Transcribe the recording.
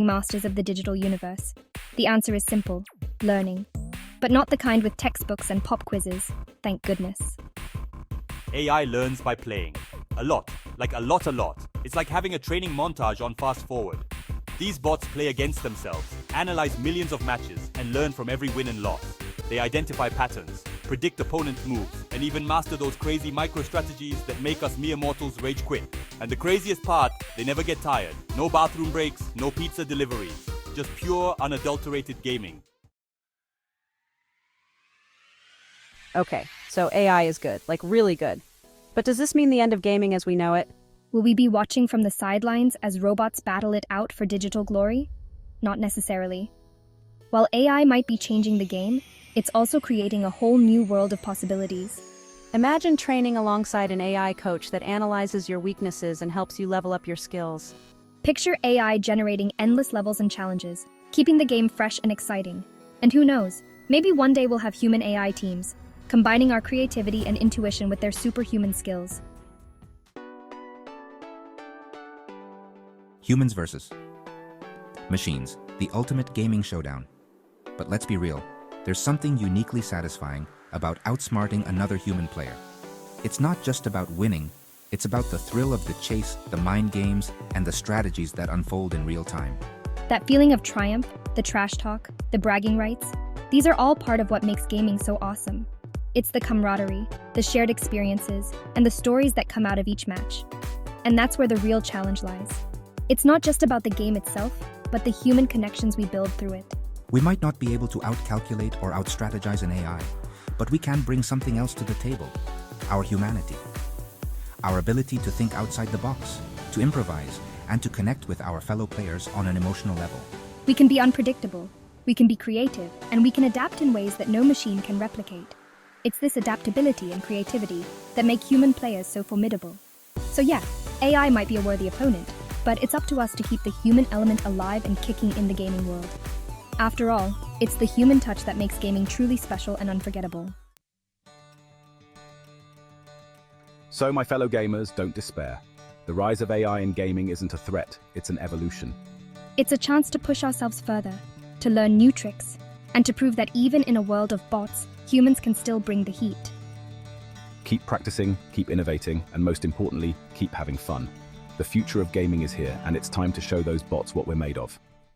masters of the digital universe? The answer is simple: learning. But not the kind with textbooks and pop quizzes, thank goodness. AI learns by playing. A lot. Like a lot. It's like having a training montage on fast forward. These bots play against themselves, analyze millions of matches, and learn from every win and loss. They identify patterns, predict opponents' moves, and even master those crazy micro-strategies that make us mere mortals rage quit. And the craziest part, they never get tired. No bathroom breaks, no pizza deliveries. Just pure, unadulterated gaming. Okay, so AI is good, like really good. But does this mean the end of gaming as we know it? Will we be watching from the sidelines as robots battle it out for digital glory? Not necessarily. While AI might be changing the game, it's also creating a whole new world of possibilities. Imagine training alongside an AI coach that analyzes your weaknesses and helps you level up your skills. Picture AI generating endless levels and challenges, keeping the game fresh and exciting. And who knows, maybe one day we'll have human AI teams, combining our creativity and intuition with their superhuman skills. Humans versus machines, the ultimate gaming showdown. But let's be real, there's something uniquely satisfying about outsmarting another human player. It's not just about winning, it's about the thrill of the chase, the mind games, and the strategies that unfold in real time. That feeling of triumph, the trash talk, the bragging rights, these are all part of what makes gaming so awesome. It's the camaraderie, the shared experiences, and the stories that come out of each match. And that's where the real challenge lies. It's not just about the game itself, but the human connections we build through it. We might not be able to outcalculate or outstrategize an AI, but we can bring something else to the table: our humanity. Our ability to think outside the box, to improvise, and to connect with our fellow players on an emotional level. We can be unpredictable, we can be creative, and we can adapt in ways that no machine can replicate. It's this adaptability and creativity that make human players so formidable. So yeah, AI might be a worthy opponent, but it's up to us to keep the human element alive and kicking in the gaming world. After all, it's the human touch that makes gaming truly special and unforgettable. So my fellow gamers, don't despair. The rise of AI in gaming isn't a threat, it's an evolution. It's a chance to push ourselves further, to learn new tricks, and to prove that even in a world of bots, humans can still bring the heat. Keep practicing, keep innovating, and most importantly, keep having fun. The future of gaming is here, and it's time to show those bots what we're made of.